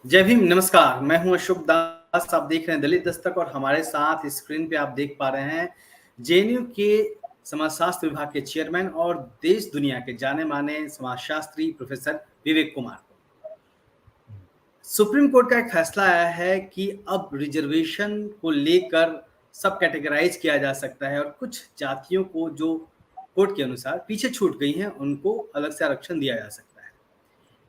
जय भीम, नमस्कार। मैं हूं अशोक दास। आप देख रहे हैं दलित दस्तक और हमारे साथ स्क्रीन पे आप देख पा रहे हैं जेएनयू के समाजशास्त्र विभाग के चेयरमैन और देश दुनिया के जाने माने समाजशास्त्री professor Vivek Kumar. Supreme court का एक फैसला आया है कि अब रिजर्वेशन को लेकर सब कैटेगराइज किया जा सकता है और कुछ जातियों को जो कोर्ट के अनुसार पीछे छूट गई हैं उनको अलग से आरक्षण दिया जा सकता है।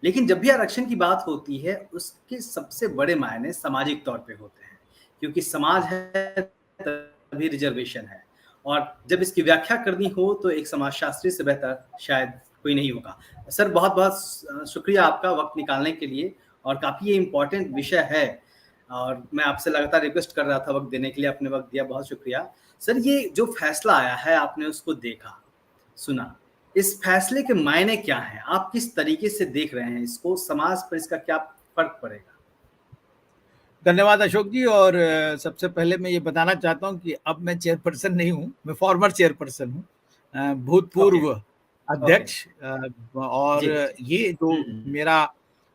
लेकिन जब भी आरक्षण की बात होती है उसके सबसे बड़े मायने सामाजिक तौर पे होते हैं, क्योंकि समाज है तभी रिजर्वेशन है। और जब इसकी व्याख्या करनी हो तो एक समाजशास्त्री से बेहतर शायद कोई नहीं होगा। सर, बहुत बहुत शुक्रिया आपका वक्त निकालने के लिए, और काफ़ी ये इम्पोर्टेंट विषय है और मैं आपसे लगातार रिक्वेस्ट कर रहा था वक्त देने के लिए, आपने वक्त दिया, बहुत शुक्रिया। सर, ये जो फैसला आया है आपने उसको देखा, सुना, इस फैसले के मायने क्या हैं? आप किस तरीके से देख रहे हैं इसको? समाज पर इसका क्या फ़र्क पड़ेगा? धन्यवाद अशोक जी। और सबसे पहले मैं ये बताना चाहता हूँ कि अब मैं चेयरपर्सन नहीं हूँ, मैं फॉर्मर चेयरपर्सन हूँ, ओके, भूतपूर्व ओके। अध्यक्ष। और जी, जी।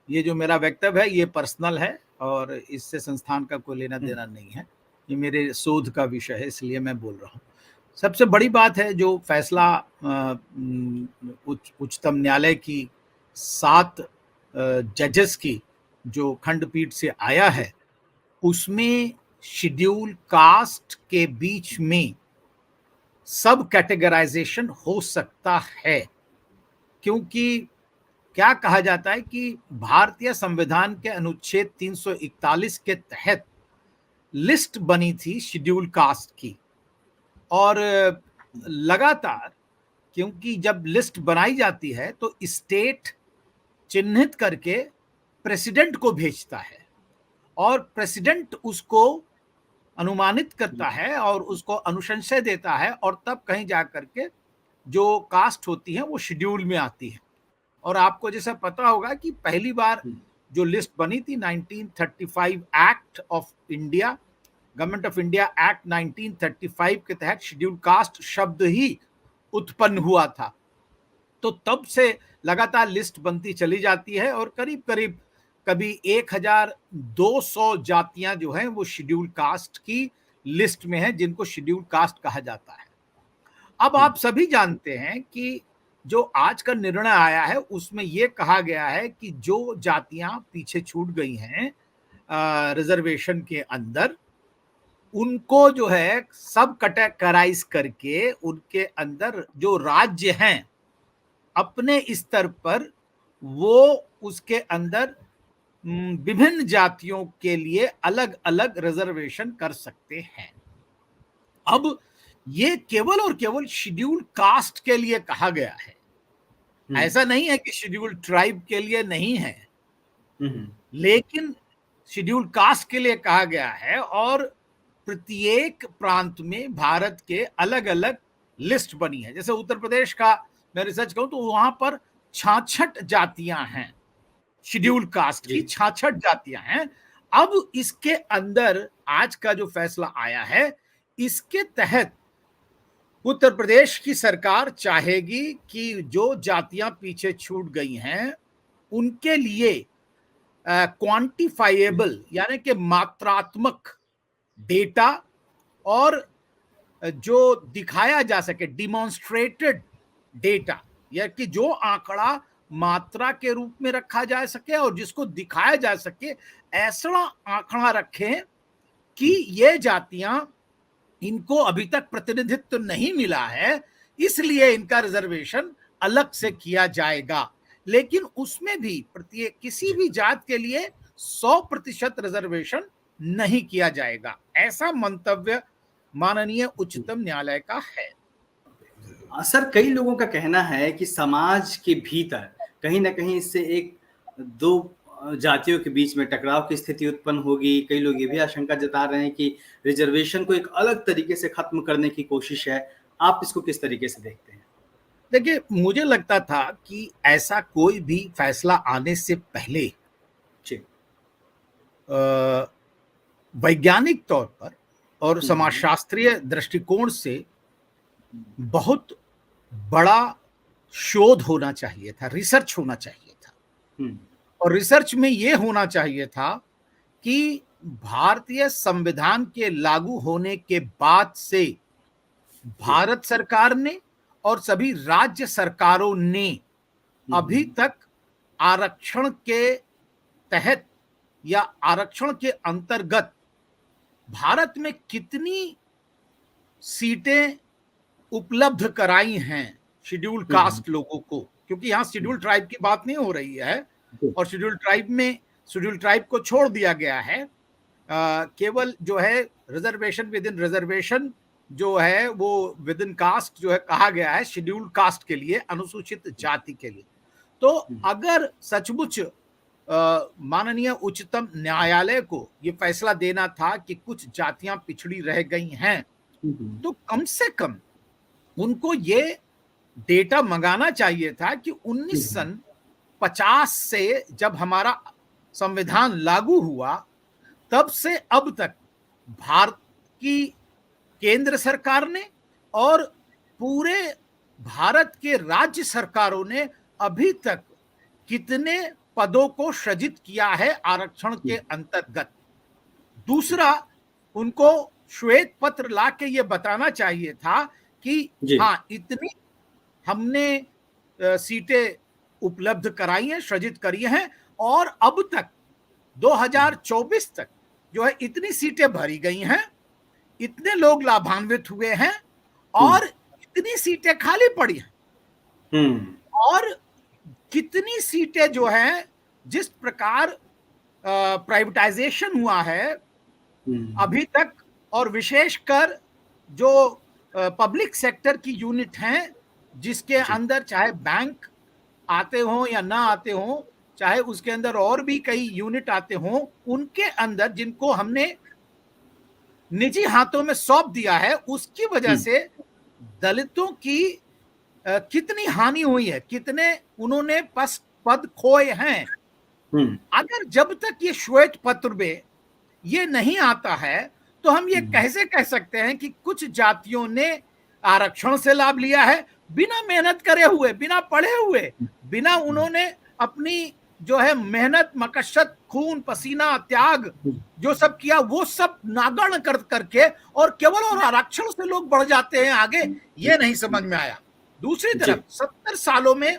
ये जो मेरा वक्तव्य है ये पर्सनल है और इससे संस्थान का कोई लेना हुँ, देना नहीं है। ये मेरे शोध का विषय है, इसलिए मैं बोल रहा हूँ। सबसे बड़ी बात है जो फैसला उच्चतम न्यायालय की 7 जजेस की जो खंडपीठ से आया है, उसमें शेड्यूल कास्ट के बीच में सब कैटेगराइजेशन हो सकता है। क्योंकि क्या कहा जाता है कि भारतीय संविधान के अनुच्छेद 341 के तहत लिस्ट बनी थी शेड्यूल कास्ट की, और लगातार, क्योंकि जब लिस्ट बनाई जाती है तो स्टेट चिन्हित करके प्रेसिडेंट को भेजता है और प्रेसिडेंट उसको अनुमानित करता है और उसको अनुशंसा देता है, और तब कहीं जा करके जो कास्ट होती है वो शेड्यूल में आती है। और आपको जैसा पता होगा कि पहली बार हुँ, जो लिस्ट बनी थी 1935 act of India, government of India act 1935 के तहत शेड्यूल कास्ट शब्द ही उत्पन्न हुआ था। तो तब से लगातार लिस्ट बनती चली जाती है और करीब करीब कभी 1200 जातियां जो हैं वो शेड्यूल कास्ट की लिस्ट में हैं, जिनको शेड्यूल कास्ट कहा जाता है। अब हुँ, आप सभी जानते हैं कि जो आज का निर्णय आया है उसमें यह कहा गया है कि जो जातियां पीछे छूट गई हैं रिजर्वेशन के अंदर, उनको जो है सब कैटेगराइज करके उनके अंदर जो राज्य हैं अपने स्तर पर वो उसके अंदर विभिन्न जातियों के लिए अलग अलग रिजर्वेशन कर सकते हैं। जी। अब ये केवल और केवल शेड्यूल कास्ट के लिए कहा गया है, हुँ, ऐसा नहीं है कि शेड्यूल ट्राइब के लिए नहीं है, हुँ, हुँ, लेकिन शेड्यूल कास्ट के लिए कहा गया है। और प्रत्येक प्रांत में भारत के अलग अलग लिस्ट बनी है। जैसे उत्तर प्रदेश का मैं रिसर्च करूं तो वहां पर 66 जातियां हैं, शेड्यूल कास्ट जी। की 66 जातियां हैं। अब इसके अंदर आज का जो फैसला आया है, इसके तहत उत्तर प्रदेश की सरकार चाहेगी कि जो जातियां पीछे छूट गई हैं उनके लिए हुँ, क्वांटिफाइएबल यानी कि मात्रात्मक डेटा, और जो दिखाया जा सके डिमॉन्स्ट्रेटेड डेटा, या कि जो आंकड़ा मात्रा के रूप में रखा जा सके और जिसको दिखाया जा सके, ऐसा आंकड़ा रखें कि हुँ, ये जातियां, इनको अभी तक प्रतिनिधित्व नहीं मिला है, इसलिए इनका रिजर्वेशन अलग से हुँ, किया जाएगा। लेकिन उसमें भी प्रत्येक किसी जी। भी जात के लिए 100% रिजर्वेशन नहीं किया जाएगा, ऐसा मंतव्य माननीय हुँ। उच्चतम न्यायालय का है। सर, कई लोगों का कहना है कि समाज के भीतर कहीं न कहीं इससे एक 2 जातियों के बीच में टकराव की स्थिति उत्पन्न होगी। कई लोग ये भी आशंका जता रहे हैं कि रिज़र्वेशन को एक अलग तरीके से खत्म करने की कोशिश है। आप इसको किस तरीके से देखते हैं? देखिए, मुझे लगता था कि ऐसा कोई भी फैसला आने से पहले जी। अ, वैज्ञानिक तौर पर और हुँ, हुँ, समाजशास्त्रीय दृष्टिकोण से बहुत बड़ा शोध होना चाहिए था, रिसर्च होना चाहिए था। हुँ, और रिसर्च में ये होना चाहिए था कि भारतीय संविधान के लागू होने के बाद से जी। भारत सरकार ने और सभी राज्य सरकारों ने अभी हुँ, तक आरक्षण के तहत या आरक्षण के अंतर्गत भारत में कितनी सीटें उपलब्ध कराई हैं शेड्यूल हुँ, हुँ, कास्ट लोगों को, क्योंकि यहां हुँ, शेड्यूल ट्राइब की बात नहीं हो रही है। जी, और शेड्यूल ट्राइब को छोड़ दिया गया है। केवल जो है रिजर्वेशन विद इन रिजर्वेशन जो है वो विद इन कास्ट जो है कहा गया है शेड्यूल कास्ट के लिए, अनुसूचित जाति के लिए। तो हुँ, अगर सचमुच माननीय उच्चतम न्यायालय को ये फैसला देना था कि कुछ जातियां पिछड़ी रह गई हैं, हुँ, हुँ, तो कम से कम उनको ये डेटा मंगाना चाहिए था कि हुँ, 19 हुँ, सन 50 से जब हमारा संविधान लागू हुआ तब से अब तक भारत की केंद्र सरकार ने और पूरे भारत के राज्य सरकारों ने अभी तक कितने पदों को सृजित किया है आरक्षण के हुँ, अंतर्गत। जी, दूसरा, उनको श्वेत पत्र ला के ये बताना चाहिए था कि जी, हाँ इतनी हमने सीटें उपलब्ध कराई हैं, सृजित करी हैं, और अब तक हुँ, 2024 तक जो है इतनी सीटें भरी गई हैं, इतने लोग लाभान्वित हुए हैं हुँ, और इतनी सीटें खाली पड़ी हैं। हुँ, और कितनी सीटें जो हैं जिस प्रकार प्राइवेटाइजेशन हुआ है हुँ, अभी तक, और विशेषकर जो पब्लिक सेक्टर की यूनिट हैं जिसके जी, अंदर चाहे बैंक आते हों या ना आते हों, चाहे उसके अंदर और भी कई यूनिट आते हों, उनके अंदर जिनको हमने निजी हाथों में सौंप दिया है, उसकी वजह हुँ, से दलितों की कितनी हानि हुई है, कितने उन्होंने पद खोए हैं। हुँ, अगर जब तक ये श्वेत पत्र में ये नहीं आता है तो हम ये हुँ, कैसे कह सकते हैं कि कुछ जातियों ने आरक्षण से लाभ लिया है बिना मेहनत करे हुए, बिना पढ़े हुए, बिना हुँ, उन्होंने अपनी जो है मेहनत, मकसद, खून पसीना त्याग हुँ, जो सब किया वो सब नागण कर करके और केवल और आरक्षण से लोग बढ़ जाते हैं आगे, ये नहीं समझ में आया। दूसरी जी, तरफ 70 सालों में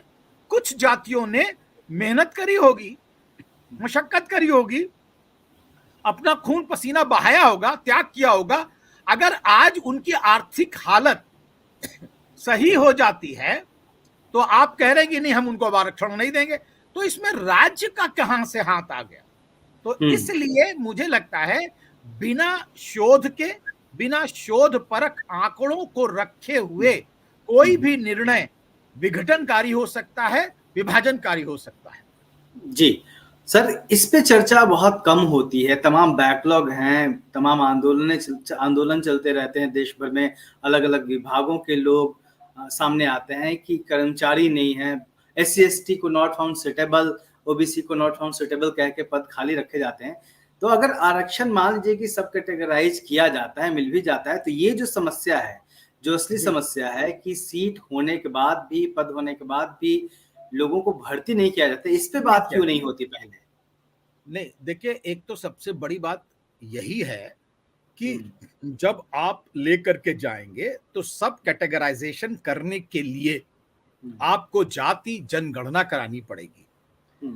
कुछ जातियों ने मेहनत करी होगी, मशक्कत करी होगी, अपना खून पसीना बहाया होगा, त्याग किया होगा। अगर आज उनकी आर्थिक हालत सही हो जाती है तो आप कह रहे हैं कि नहीं हम उनको अब आरक्षण नहीं देंगे, तो इसमें राज्य का कहां से हाथ आ गया? तो हुँ, इसलिए मुझे लगता है बिना शोध के, बिना शोध परख आंकड़ों को रखे हुए कोई हुँ, भी निर्णय विघटनकारी हो सकता है, विभाजनकारी हो सकता है। जी। सर, इस पे चर्चा बहुत कम होती है, तमाम बैकलॉग हैं, तमाम आंदोलन चलते रहते हैं देश भर में, अलग-अलग विभागों के लोग सामने आते हैं कि कर्मचारी नहीं हैं, एससी-एसटी को नॉट फाउंड सूटेबल, ओबीसी को नॉट फाउंड सूटेबल कह के पद खाली रखे जाते हैं। तो अगर आरक्षण मान लीजिए कि सब कैटेगराइज़ किया जाता है, मिल भी जाता है, तो ये जो समस्या है, जो असली जी, समस्या है कि सीट होने के बाद भी, पद होने के बाद भी लोगों को भर्ती नहीं किया जाता, इस पे नहीं बात किया क्यों नहीं जाता। होती पहले? नहीं, देखिए एक तो सबसे बड़ी बात यही है कि हुँ, जब आप लेकर के जाएंगे तो सब कैटेगराइजेशन करने के लिए हुँ, आपको जाति जनगणना करानी पड़ेगी हुँ,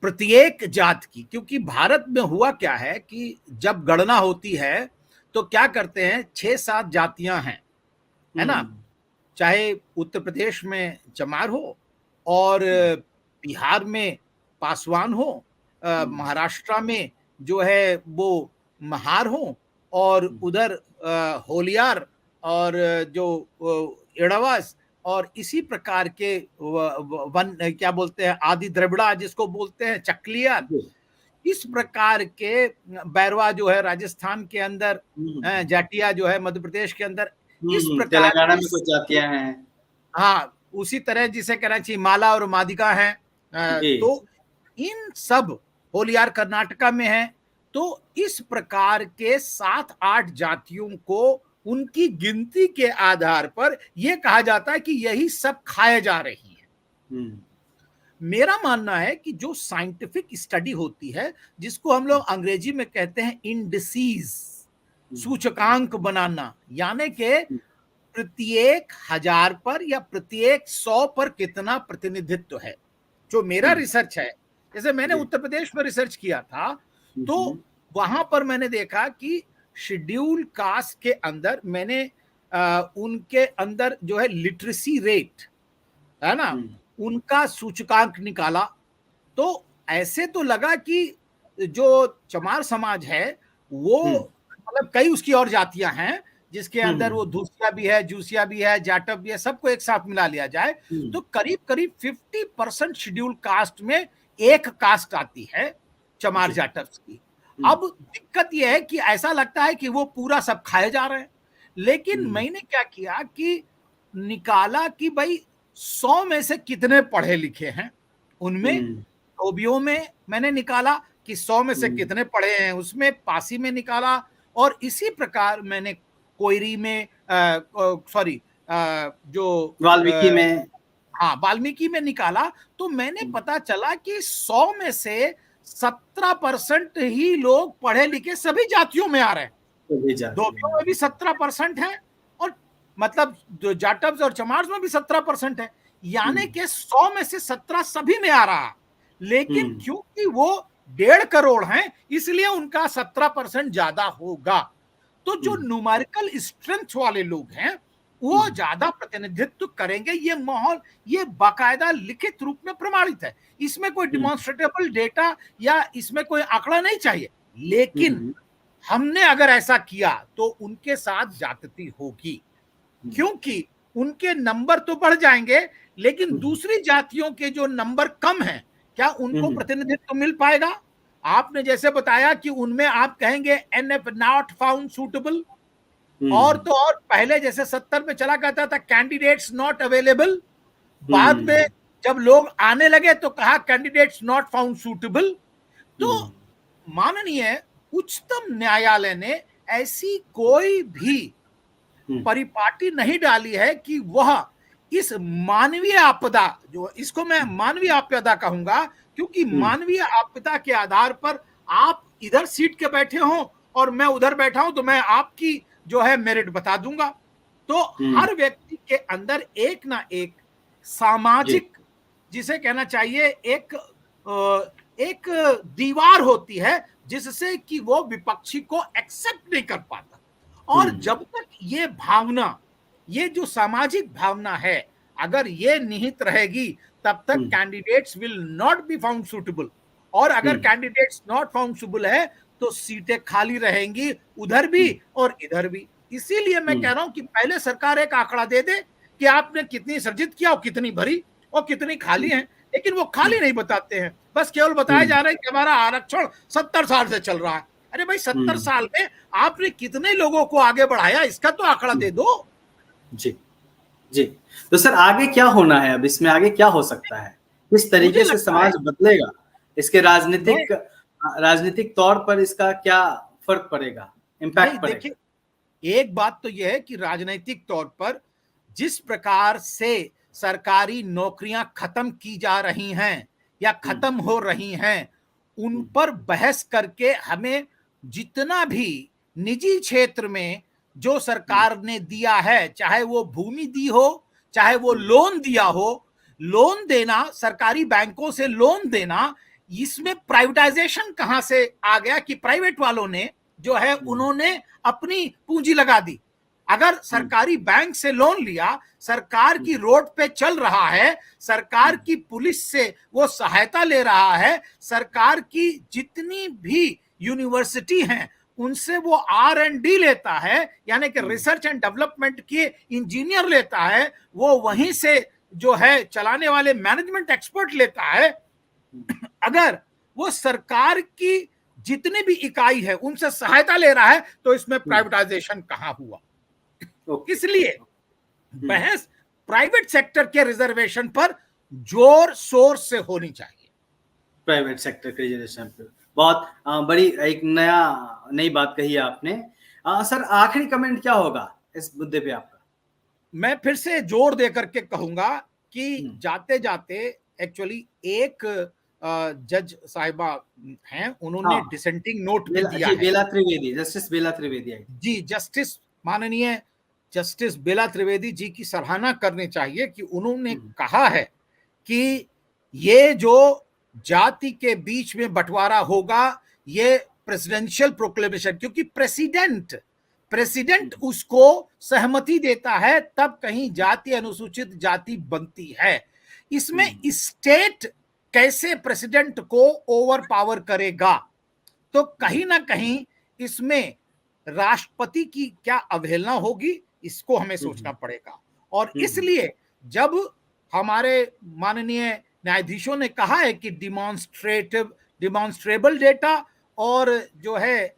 प्रत्येक जात की, क्योंकि भारत में हुआ क्या है कि जब गणना होती है तो क्या करते हैं, 6-7 जातियां हैं, है हुँ, ना? चाहे उत्तर प्रदेश में चमार हो और हुँ, बिहार में पासवान हो, हुँ, महाराष्ट्र में जो है वो महार हो, और हुँ, उधर होलियार और जो एड़वास, और इसी प्रकार के वन क्या बोलते हैं आदि द्रविड़ा जिसको बोलते हैं चकलियार, जी, इस प्रकार के बैरवा जो है राजस्थान के अंदर, हुँ, हुँ, जाटिया जो है मध्य प्रदेश के अंदर, हुँ, इस हुँ, प्रकार तेलंगाना की, में कुछ जातियाँ हैं। हाँ उसी तरह जिसे कहना चाहिए माला और मादिका हैं। जी, तो इन सब, होलियार कर्नाटका में है। तो इस प्रकार के 7-8 जातियों को उनकी गिनती के आधार पर यह कहा जाता है कि यही सब खाए जा रही है। हुँ, मेरा मानना है कि जो साइंटिफिक स्टडी होती है, जिसको हम लोग अंग्रेजी में कहते हैं इंडिसीज, सूचकांक बनाना, यानी कि प्रत्येक 1000 पर या प्रत्येक 100 पर कितना प्रतिनिधित्व है। जो मेरा रिसर्च है, जैसे मैंने उत्तर प्रदेश में रिसर्च किया था, तो वहां पर मैंने देखा कि शेड्यूल कास्ट के अंदर मैंने उनके अंदर जो है लिटरेसी रेट है ना, उनका सूचकांक निकाला, तो ऐसे तो लगा कि जो चमार समाज है वो मतलब कई उसकी और जातियां हैं, जिसके अंदर वो धूसिया भी है, जूसिया भी है, जाटव भी है, सबको एक साथ मिला लिया जाए तो करीब करीब 50% शेड्यूल कास्ट में एक कास्ट आती है, चमार जाटव की। अब दिक्कत यह है कि ऐसा लगता है कि वो पूरा सब खाए जा रहे हैं, लेकिन मैंने क्या किया कि निकाला कि भाई 100 में से कितने पढ़े लिखे हैं उनमें, ओबीओ में मैंने निकाला कि 100 में से कितने पढ़े हैं, उसमें पासी में निकाला, और इसी प्रकार मैंने कोयरी में सॉरी जो वाल्मीकि में, हाँ वाल्मीकि में निकाला, तो मैंने पता चला कि 100 में से 17% ही लोग पढ़े लिखे सभी जातियों में आ रहे हैं। धोबियों में भी 17% है, और मतलब जाटव्स और चमार्स में भी 17% है, यानी कि 100 में से 17 सभी में आ रहा। लेकिन क्योंकि वो 1.5 करोड़ हैं, इसलिए उनका 17% ज्यादा होगा। तो जो न्यूमेरिकल स्ट्रेंथ वाले लोग हैं वो ज्यादा प्रतिनिधित्व करेंगे। ये माहौल, ये बाकायदा लिखित रूप में प्रमाणित है, इसमें कोई डिमॉन्स्ट्रेटेबल डेटा या इसमें कोई आंकड़ा नहीं चाहिए। लेकिन हमने अगर ऐसा किया तो उनके साथ ज्यादती होगी, क्योंकि उनके नंबर तो बढ़ जाएंगे, लेकिन दूसरी जातियों के जो नंबर कम हैं, क्या उनको प्रतिनिधित्व मिल पाएगा? आपने जैसे बताया कि उनमें आप कहेंगे एनएफ नॉट फाउंड सूटेबल, और तो और पहले जैसे 70 में चला करता था कैंडिडेट्स नॉट अवेलेबल, बाद में जब लोग आने लगे तो कहा कैंडिडेट्स नॉट फाउंड सूटेबल। तो माननीय उच्चतम न्यायालय ने ऐसी कोई भी परिपाटी नहीं डाली है कि वह इस मानवीय आपदा, जो इसको मैं मानवीय आपदा कहूंगा, क्योंकि मानवीय आपदा के आधार पर आप इधर सीट के बैठे हो और मैं उधर बैठा हूं, तो मैं आपकी जो है मेरिट बता दूंगा। तो हर व्यक्ति के अंदर एक ना एक सामाजिक, जिसे कहना चाहिए एक दीवार होती है, जिससे कि वो विपक्षी को एक्सेप्ट नहीं कर पाता। और जब तक ये भावना, ये जो सामाजिक भावना है, अगर ये निहित रहेगी, तब तक candidates will not be found suitable. और अगर कैंडिडेट्स नॉट फाउंड सूटेबल है तो सीटें खाली रहेंगी, उधर भी और इधर भी। इसीलिए मैं कह रहा हूं कि पहले सरकार एक आंकड़ा दे दे कि आपने कितनी सर्जित किया और कितनी भरी और कितनी खाली है, लेकिन वो खाली नहीं बताते हैं, बस केवल बताया जा रहा है कि हमारा आरक्षण 70 साल से चल रहा है। अरे भाई 70 साल में आपने कितने लोगों को आगे बढ़ाया, इसका तो आंकड़ा दे दो। जी जी। तो सर आगे क्या होना है, अब इसमें आगे क्या हो सकता है, किस तरीके से समाज बदलेगा, इसके राजनीतिक तौर पर इसका क्या फर्क पड़ेगा, इम्पैक्ट पड़ेगा? देखिए, एक बात तो यह है कि राजनीतिक तौर पर जिस प्रकार से सरकारी नौकरियां खत्म की जा रही हैं या खत्म हो रही हैं, उन पर बहस करके हमें जितना भी निजी क्षेत्र में जो सरकार ने दिया है, चाहे वो भूमि दी हो, चाहे वो लोन दिया हो, लोन देना, सरकारी बैंकों से लोन देना, इसमें प्राइवेटाइजेशन कहां से आ गया कि प्राइवेट वालों ने जो है उन्होंने अपनी पूंजी लगा दी। अगर सरकारी बैंक से लोन लिया, सरकार की रोड पे चल रहा है, सरकार की पुलिस से वो सहायता ले रहा है, सरकार की जितनी भी यूनिवर्सिटी हैं उनसे वो R&D लेता है, यानी कि रिसर्च एंड डेवलपमेंट के इंजीनियर लेता है, वो वहीं से जो है चलाने वाले मैनेजमेंट एक्सपर्ट लेता है। अगर वो सरकार की जितनी भी इकाई है उनसे सहायता ले रहा है, तो इसमें प्राइवेटाइजेशन कहां हुआ? इसलिए बहस प्राइवेट सेक्टर के रिजर्वेशन पर जोर शोर से होनी चाहिए। प्राइवेट सेक्टर के रिजर्वेशन पर बहुत बड़ी एक नई बात कही है आपने। सर आखिरी कमेंट क्या होगा इस मुद्दे पे आपका? मैं फिर से जोर दे करके कहूंगा कि जाते जाते एक्चुअली एक जज साहिबा हैं, उन्होंने हाँ, डिसेंटिंग नोट भी दिया है। बेला त्रिवेदी, जस्टिस बेला त्रिवेदी आई थी। जी, जस्टिस माननीय जस्टिस बेला त्रिवेदी जी की सराहना करनी चाहिए कि उन्होंने कहा है कि ये जो जाति के बीच में बंटवारा होगा, ये प्रेसिडेंशियल प्रोक्लेमेशन, क्योंकि प्रेसिडेंट उसको सहमति देता है तब कहीं जाति अनुसूचित जाति बनती है। इसमें स्टेट कैसे प्रेसिडेंट को ओवर पावर करेगा, तो कहीं ना कहीं इसमें राष्ट्रपति की क्या अवहेलना होगी, इसको हमें सोचना पड़ेगा। और इसलिए जब हमारे माननीय न्यायाधीशों ने कहा है कि डिमॉन्स्ट्रेबल डेटा और जो है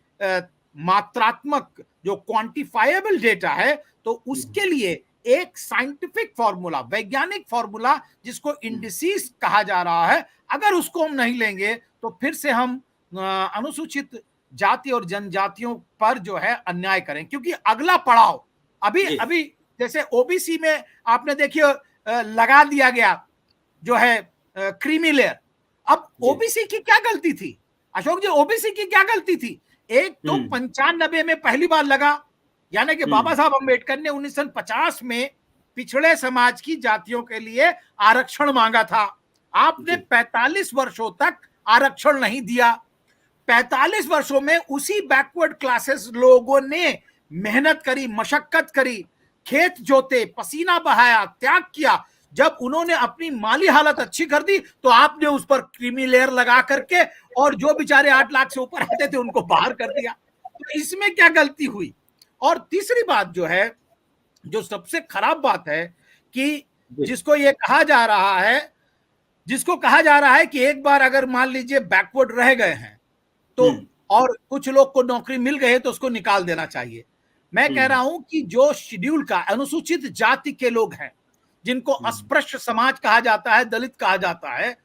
मात्रात्मक जो क्वांटिफाइबल डेटा है, तो उसके लिए एक साइंटिफिक फॉर्मूला, वैज्ञानिक फॉर्मूला जिसको इंडिसीज कहा जा रहा है, अगर उसको हम नहीं लेंगे तो फिर से हम अनुसूचित जाति और जनजातियों पर जो है अन्याय करें। क्योंकि अगला पड़ाव अभी जैसे ओबीसी में आपने देखिए लगा दिया गया जो है क्रीमी लेयर। अब ओबीसी की क्या गलती थी अशोक जी? ओबीसी की क्या गलती थी? एक तो 95 में पहली बार लगा, यानी कि बाबा साहब अंबेडकर ने 1950 में पिछड़े समाज की जातियों के लिए आरक्षण मांगा था। आपने 45 वर्षों तक आरक्षण नहीं दिया। 45 वर्षों में उसी बैकवर्ड क्लासेस लोगों ने मेहनत करी, मशक्कत करी, खेत जोते, पसीना बहाया, त्याग किया। जब उन्होंने अपनी माली हालत अच्छी कर दी तो आपने उस पर क्रीमी लेयर लगा करके और जो बेचारे 8 लाख से ऊपर आते थे उनको बाहर कर दिया। तो इसमें क्या गलती हुई? और तीसरी बात जो है, जो सबसे खराब बात है कि जिसको कहा जा रहा है कि एक बार अगर मान लीजिए बैकवर्ड रह गए हैं तो और कुछ लोग को नौकरी मिल गई तो उसको निकाल देना चाहिए। मैं कह रहा हूं कि जो शेड्यूल का अनुसूचित जाति के लोग हैं, जिनको अस्पृश्य समाज कहा जाता है, दलित कहा जाता है,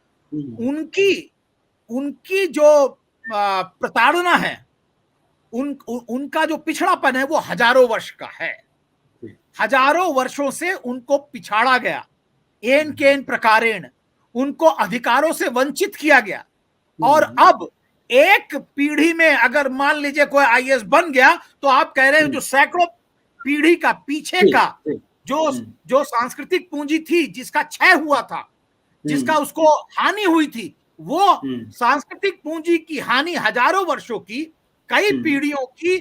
उनकी जो प्रताड़ना है, उनका जो पिछड़ापन है वो हजारों वर्ष का है। हजारों वर्षों से उनको पिछाड़ा गया, एन केन प्रकारेण उनको अधिकारों से वंचित किया गया। और अब एक पीढ़ी में अगर मान लीजिए कोई आईएएस बन गया तो आप कह रहे हैं जो सैकड़ों पीढ़ी का पीछे का जो सांस्कृतिक पूंजी थी, जिसका क्षय हुआ था, जिसका उसको हानि हुई थी, वो सांस्कृतिक पूंजी की हानि हजारों वर्षों की, कई पीढ़ियों की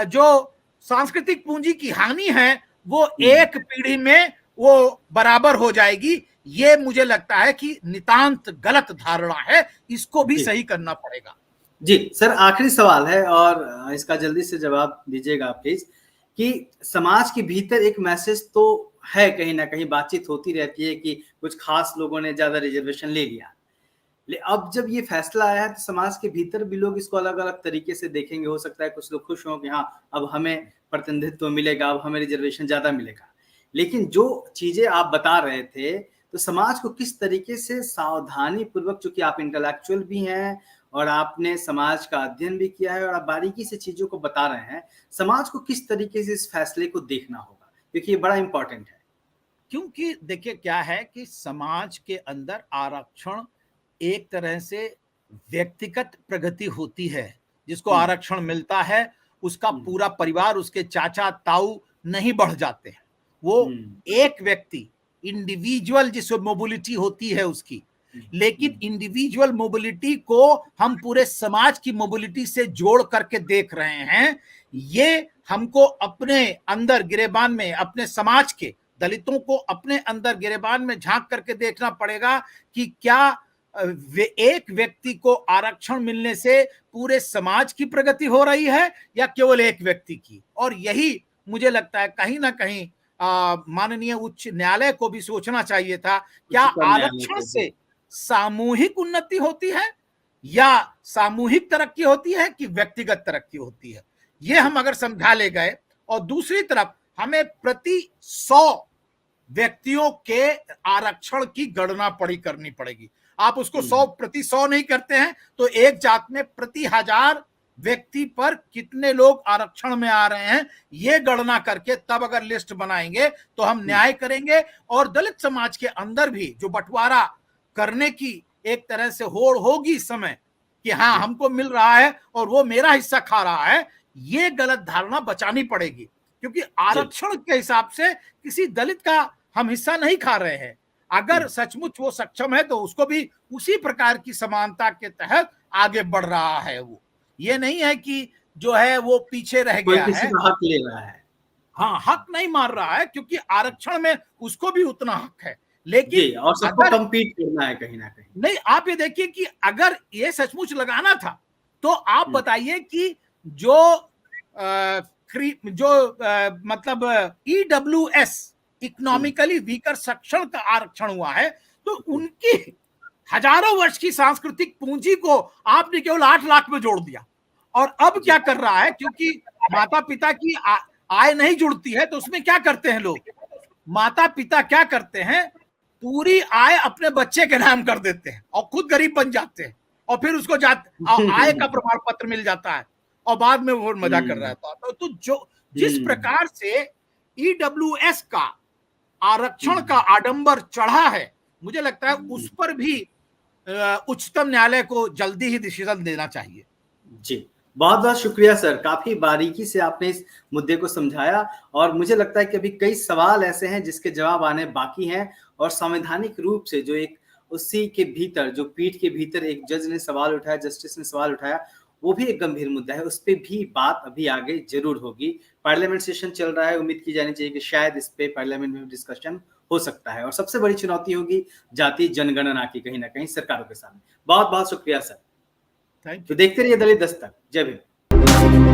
जो सांस्कृतिक पूंजी की हानि है वो एक पीढ़ी में वो बराबर हो जाएगी। ये मुझे लगता है कि नितांत गलत धारणा है, इसको भी सही करना पड़ेगा। जी सर, आखिरी सवाल है और इसका जल्दी से जवाब दीजिएगा प्लीज, कि समाज के भीतर एक मैसेज तो है, कहीं ना कहीं बातचीत होती रहती है कि कुछ खास लोगों ने ज्यादा रिजर्वेशन ले लिया। अब जब ये फैसला आया है तो समाज के भीतर भी लोग इसको अलग अलग तरीके से देखेंगे। हो सकता है कुछ लोग खुश हों कि हाँ अब हमें प्रतिनिधित्व मिलेगा, अब हमें रिजर्वेशन ज्यादा मिलेगा। लेकिन जो चीजें आप बता रहे थे, तो समाज को किस तरीके से सावधानी पूर्वक, चूंकि आप इंटेलेक्चुअल भी हैं और आपने समाज का अध्ययन भी किया है और आप बारीकी से चीजों को बता रहे हैं, समाज को किस तरीके से इस फैसले को देखना होगा, क्योंकि ये बड़ा इंपॉर्टेंट है। क्योंकि देखिए क्या है कि समाज के अंदर आरक्षण एक तरह से व्यक्तिगत प्रगति होती है। जिसको आरक्षण मिलता है उसका पूरा परिवार, उसके चाचा ताऊ नहीं बढ़ जाते हैं। वो एक व्यक्ति, इंडिविजुअल जिसको मोबिलिटी होती है उसकी, लेकिन इंडिविजुअल मोबिलिटी को हम पूरे समाज की मोबिलिटी से जोड़ करके देख रहे हैं। ये हमको अपने अंदर गिरेबान में, अपने समाज के दलितों को अपने अंदर गिरेबान में झांक करके देखना पड़ेगा कि क्या एक व्यक्ति को आरक्षण मिलने से पूरे समाज की प्रगति हो रही है या केवल एक व्यक्ति की। और यही मुझे लगता है कहीं ना कहीं माननीय उच्च न्यायालय को भी सोचना चाहिए था, क्या आरक्षण से सामूहिक उन्नति होती है या सामूहिक तरक्की होती है कि व्यक्तिगत तरक्की होती है। ये हम अगर समझा ले गए, और दूसरी तरफ हमें प्रति 100 व्यक्तियों के आरक्षण की गणना करनी पड़ेगी। आप उसको 100 प्रति 100 नहीं करते हैं तो एक जात में प्रति 1000 व्यक्ति पर कितने लोग आरक्षण में आ रहे हैं, ये गणना करके तब अगर लिस्ट बनाएंगे तो हम न्याय करेंगे। और दलित समाज के अंदर भी जो बंटवारा करने की एक तरह से होड़ होगी इस समय कि हाँ हमको मिल रहा है और वो मेरा हिस्सा खा रहा है, ये गलत धारणा बचानी पड़ेगी। क्योंकि आरक्षण के हिसाब से किसी दलित का हम हिस्सा नहीं खा रहे हैं। अगर सचमुच वो सक्षम है तो उसको भी उसी प्रकार की समानता के तहत आगे बढ़ रहा है। वो ये नहीं है कि जो है वो पीछे रह कोई गया किसी है, का हक ले रहा है। हाँ हक नहीं मार रहा है, क्योंकि आरक्षण में उसको भी उतना हक है। लेकिन जी, और सबको अगर कम्पीट करना है कहीं ना कहीं। नहीं, आप ये देखिए कि अगर ये सचमुच लगाना था तो आप बताइए कि जो मतलब ईडब्ल्यूएस, इकोनॉमिकली वीकर सेक्शन का आरक्षण हुआ है, तो उनकी हजारों वर्ष की सांस्कृतिक पूंजी को आपने केवल 8 लाख में जोड़ दिया। और अब क्या कर रहा है, क्योंकि माता पिता की आय नहीं जुड़ती है, तो उसमें क्या करते हैं लोग, माता पिता क्या करते हैं, पूरी आय अपने बच्चे के नाम कर देते हैं और खुद गरीब बन जाते हैं, और फिर उसको आय का प्रमाण पत्र मिल जाता है और बाद में वो मजा कर रहा है। तो जो जिस प्रकार से ईडब्ल्यूएस का आरक्षण का आडंबर चढ़ा है, मुझे लगता है उस पर भी उच्चतम न्यायालय को जल्दी ही डिसीजन देना चाहिए। जी, बहुत बहुत शुक्रिया सर, काफी बारीकी से आपने इस मुद्दे को समझाया और मुझे लगता है कि अभी कई सवाल ऐसे हैं जिसके जवाब आने बाकी हैं और संवैधानिक रूप से जो एक उसी के भीतर, जो पीठ के भीतर एक जज ने सवाल उठाया, जस्टिस ने सवाल उठाया, वो भी एक गंभीर मुद्दा है, उस पे भी बात अभी आगे जरूर होगी। पार्लियामेंट सेशन चल रहा है, उम्मीद की जानी चाहिए कि शायद इस पे पार्लियामेंट में डिस्कशन हो सकता है और सबसे बड़ी चुनौती होगी जाति जनगणना की कहीं ना कहीं सरकारों के सामने। बहुत बहुत शुक्रिया सर। Thank you. तो देखते रहिए दलित दस्तक। जय भीम।